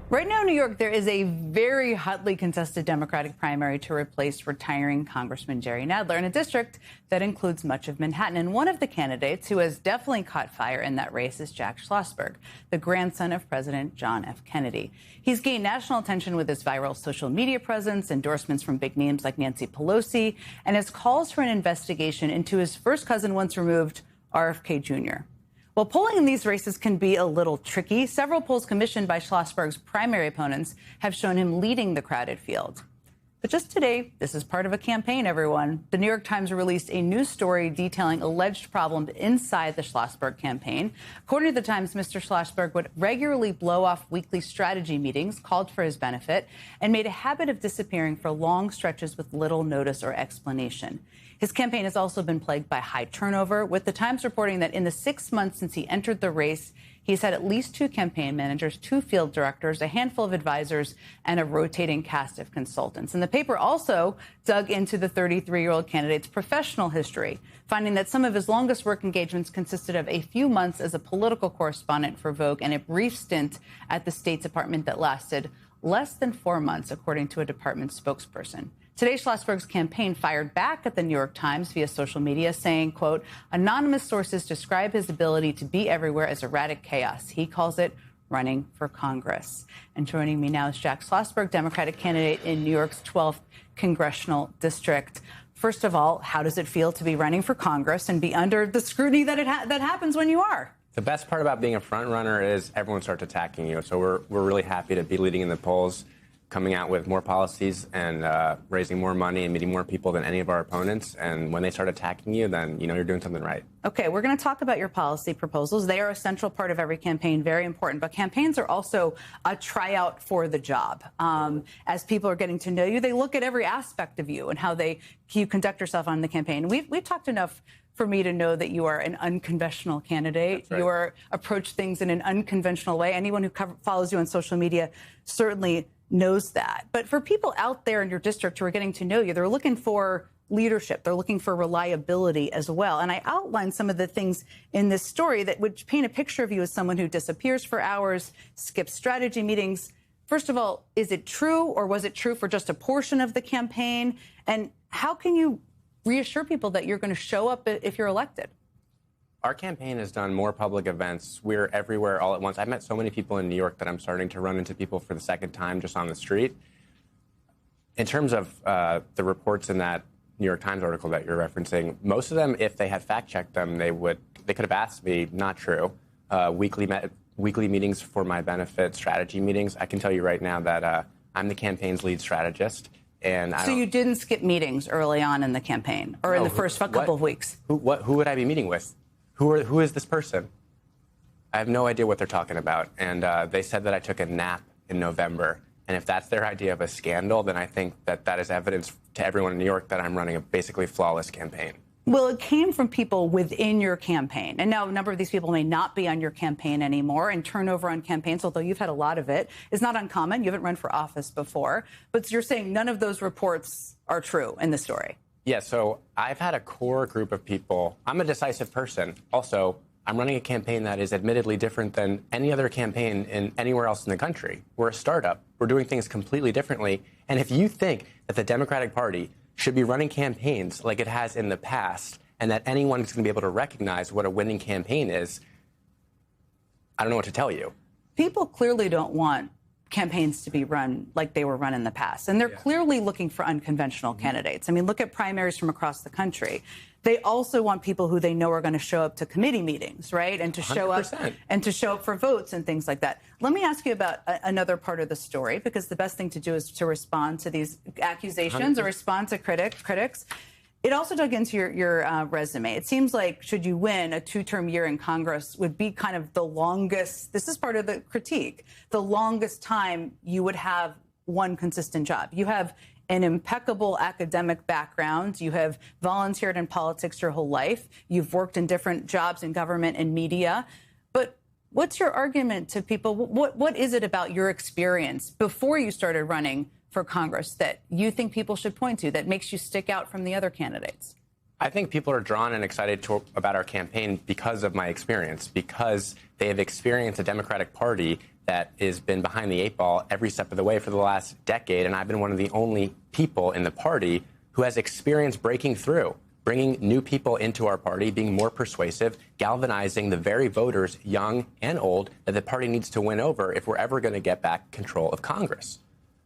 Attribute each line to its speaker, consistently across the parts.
Speaker 1: Right now in New York, there is a very hotly contested Democratic primary to replace retiring Congressman Jerry Nadler in a district that includes much of Manhattan. And one of the candidates who has definitely caught fire in that race is Jack Schlossberg, the grandson of President John F. Kennedy. He's gained national attention with his viral social media presence, endorsements from big names like Nancy Pelosi, and his calls for an investigation into his first cousin once removed, RFK Jr. Well, polling in these races can be a little tricky. Several polls commissioned by Schlossberg's primary opponents have shown him leading the crowded field. But just today, this is part of a campaign, everyone. The New York Times released a news story detailing alleged problems inside the Schlossberg campaign. According to the Times, Mr. Schlossberg would regularly blow off weekly strategy meetings called for his benefit and made a habit of disappearing for long stretches with little notice or explanation. His campaign has also been plagued by high turnover, with the Times reporting that in the 6 months since he entered the race, he's had at least 2 campaign managers, 2 field directors, a handful of advisors, and a rotating cast of consultants. And the paper also dug into the 33-year-old candidate's professional history, finding that some of his longest work engagements consisted of a few months as a political correspondent for Vogue and a brief stint at the State Department that lasted less than 4 months, according to a department spokesperson. Today, Schlossberg's campaign fired back at the New York Times via social media, saying, quote, anonymous sources describe his ability to be everywhere as erratic chaos. He calls it running for Congress. And joining me now is Jack Schlossberg, Democratic candidate in New York's 12th congressional district. First of all, how does it feel to be running for Congress and be under the scrutiny that that happens when you are?
Speaker 2: The best part about being a front runner is everyone starts attacking you. So we're really happy to be leading in the polls, coming out with more policies and raising more money and meeting more people than any of our opponents. And when they start attacking you, then you know you're doing something right. Okay, we're going to talk about your policy proposals. They are a central part of every campaign, very important. But campaigns are also a tryout for the job. As people are getting to know you, they look at every aspect of you and how you conduct yourself on the campaign. We've talked enough for me to know that you are an unconventional candidate. Right. You approach things in an unconventional way. Anyone who follows you on social media certainly knows that. But for people out there in your district who are getting to know you, they're looking for leadership. They're looking for reliability as well. And I outlined some of the things in this story that would paint a picture of you as someone who disappears for hours, skips strategy meetings. First of all, is it true, or was it true for just a portion of the campaign? And how can you reassure people that you're going to show up if you're elected? Our campaign has done more public events. We're everywhere all at once. I've met so many people in New York that I'm starting to run into people for the second time just on the street. In terms of the reports in that New York Times article that you're referencing, most of them, if they had fact-checked them, they could have asked me, not true. Weekly meetings for my benefit, strategy meetings. I can tell you right now that I'm the campaign's lead strategist. And
Speaker 1: so you didn't skip meetings early on in the campaign or in the first couple of weeks?
Speaker 2: Who would I be meeting with? Who is this person? I have no idea what they're talking about. And they said that I took a nap in November. And if that's their idea of a scandal, then I think that is evidence to everyone in New York that I'm running a basically flawless campaign.
Speaker 1: Well, it came from people within your campaign. And now a number of these people may not be on your campaign anymore. And turnover on campaigns, although you've had a lot of it, is not uncommon. You haven't run for office before. But you're saying none of those reports are true in the story.
Speaker 2: Yeah, so I've had a core group of people. I'm a decisive person. Also, I'm running a campaign that is admittedly different than any other campaign in anywhere else in the country. We're a startup. We're doing things completely differently. And if you think that the Democratic Party should be running campaigns like it has in the past and that anyone is going to be able to recognize what a winning campaign is, I don't know what to tell you.
Speaker 1: People clearly don't want campaigns to be run like they were run in the past. And they're clearly looking for unconventional candidates. I mean, look at primaries from across the country. They also want people who they know are going to show up to committee meetings, right? And to show
Speaker 2: 100%.
Speaker 1: up for votes and things like that. Let me ask you about another part of the story, because the best thing to do is to respond to these accusations 100%. Or respond to critics. It also dug into your resume. It seems like, should you win, a 2-term year in Congress would be kind of the longest, this is part of the critique, the longest time you would have one consistent job. You have an impeccable academic background. You have volunteered in politics your whole life. You've worked in different jobs in government and media. But what's your argument to people? What is it about your experience before you started running for Congress that you think people should point to that makes you stick out from the other candidates?
Speaker 2: I think people are drawn and excited about our campaign because of my experience, because they have experienced a Democratic Party that has been behind the 8 ball every step of the way for the last decade. And I've been one of the only people in the party who has experience breaking through, bringing new people into our party, being more persuasive, galvanizing the very voters, young and old, that the party needs to win over if we're ever going to get back control of Congress.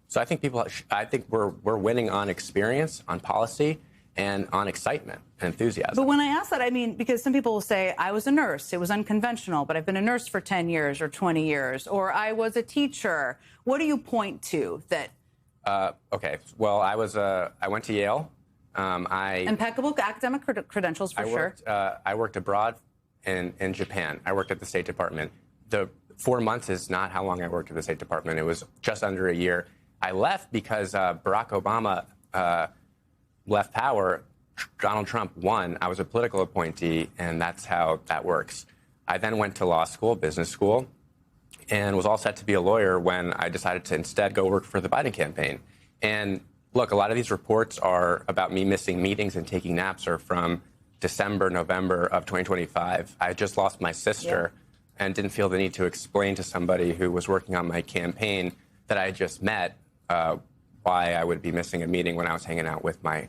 Speaker 2: So I think we're winning on experience, on policy, and on excitement and enthusiasm.
Speaker 1: But when I ask that, I mean, because some people will say, I was a nurse, it was unconventional, but I've been a nurse for 10 years or 20 years, or I was a teacher. What do you point to that?
Speaker 2: Okay, well, I went to Yale.
Speaker 1: Impeccable academic credentials, for sure.
Speaker 2: I worked abroad in Japan. I worked at the State Department. The 4 months is not how long I worked at the State Department. It was just under a year. I left because Barack Obama left power. Donald Trump won. I was a political appointee, and that's how that works. I then went to law school, business school, and was all set to be a lawyer when I decided to instead go work for the Biden campaign. And look, a lot of these reports are about me missing meetings and taking naps are from December, November of 2025. I just lost my sister and didn't feel the need to explain to somebody who was working on my campaign that I just met why I would be missing a meeting when I was hanging out with my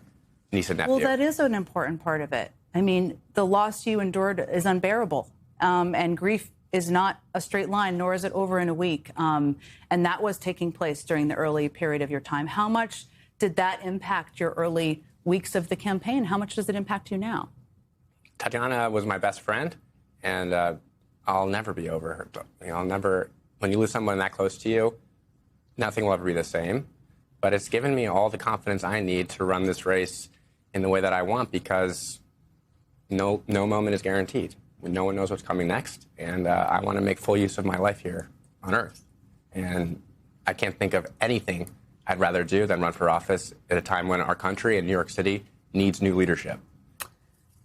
Speaker 2: niece and nephew.
Speaker 1: Well, that is an important part of it. I mean, the loss you endured is unbearable, and grief is not a straight line, nor is it over in a week. And that was taking place during the early period of your time. How much did that impact your early weeks of the campaign? How much does it impact you now?
Speaker 2: Tatiana was my best friend, and I'll never be over her. I'll never, when you lose someone that close to you, nothing will ever be the same. But it's given me all the confidence I need to run this race in the way that I want, because no moment is guaranteed. No one knows what's coming next, and I want to make full use of my life here on Earth. And I can't think of anything I'd rather do than run for office at a time when our country and New York City needs new leadership.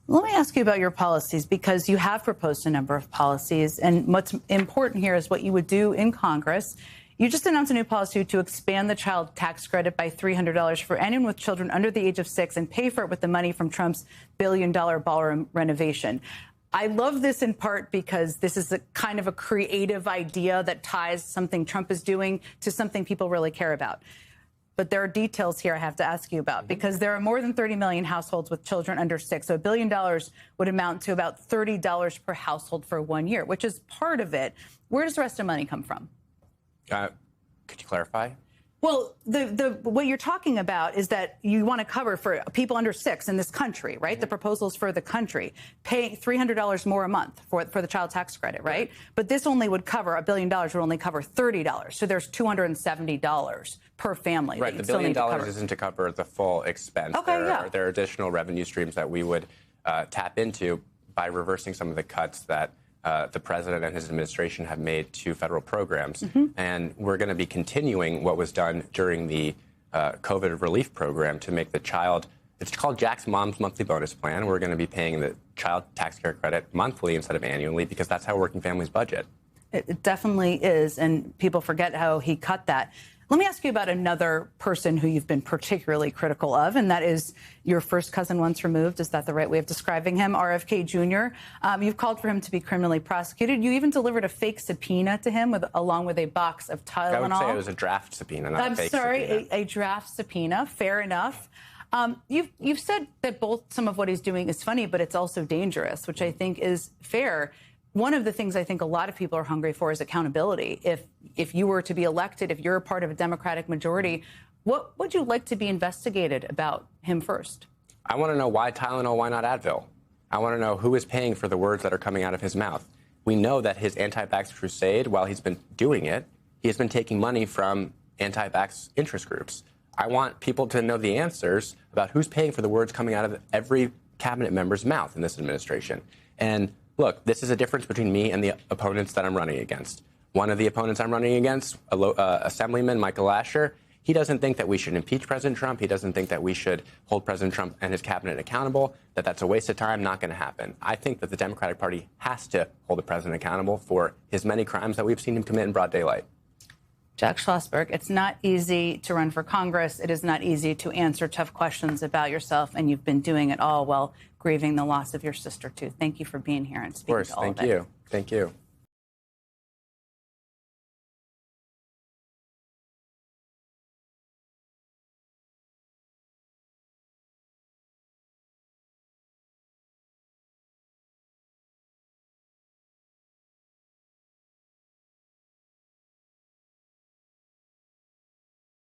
Speaker 1: Let me ask you about your policies, because you have proposed a number of policies, and what's important here is what you would do in Congress. You just announced a new policy to expand the child tax credit by $300 for anyone with children under the age of 6 and pay for it with the money from Trump's billion-dollar ballroom renovation. I love this in part because this is a kind of a creative idea that ties something Trump is doing to something people really care about. But there are details here I have to ask you about, because there are more than 30 million households with children under 6. So $1 billion would amount to about $30 per household for 1 year, which is part of it. Where does the rest of the money come from?
Speaker 2: Could you clarify?
Speaker 1: Well, what you're talking about is that you want to cover for people under 6 in this country, right? The proposals for the country, paying $300 more a month for the child tax credit, right? But this only would cover, $1 billion would only cover $30. So there's $270 per family.
Speaker 2: Right, the $1 billion isn't to cover the full expense.
Speaker 1: Okay,
Speaker 2: there are additional revenue streams that we would tap into by reversing some of the cuts that the president and his administration have made to federal programs. And we're going to be continuing what was done during the COVID relief program to make the child, it's called Jack's Mom's Monthly Bonus Plan. We're going to be paying the child tax care credit monthly instead of annually, because that's how working families budget.
Speaker 1: It definitely is. And people forget how he cut that. Let me ask you about another person who you've been particularly critical of, and that is your first cousin once removed. Is that the right way of describing him? RFK Jr. You've called for him to be criminally prosecuted. You even delivered a fake subpoena to him along with a box of Tylenol.
Speaker 2: I would say it was a draft subpoena, not a fake subpoena.
Speaker 1: A draft subpoena. Fair enough. You've said that some of what he's doing is funny, but it's also dangerous, which I think is fair. One of the things I think a lot of people are hungry for is accountability. If you were to be elected, if you're a part of a Democratic majority, what would you like to be investigated about him first?
Speaker 2: I want to know why Tylenol, why not Advil? I want to know who is paying for the words that are coming out of his mouth. We know that his anti-vax crusade, while he's been doing it, he has been taking money from anti-vax interest groups. I want people to know the answers about who's paying for the words coming out of every cabinet member's mouth in this administration. And look, this is a difference between me and the opponents that I'm running against. One of the opponents I'm running against, Assemblyman Michael Asher, he doesn't think that we should impeach President Trump. He doesn't think that we should hold President Trump and his cabinet accountable, that that's a waste of time, not going to happen. I think that the Democratic Party has to hold the president accountable for his many crimes that we've seen him commit in broad daylight.
Speaker 1: Jack Schlossberg, it's not easy to run for Congress. It is not easy to answer tough questions about yourself, and you've been doing it all while grieving the loss of your sister, too. Thank you for being here and speaking to all of it.
Speaker 2: Of course, thank you. Thank you.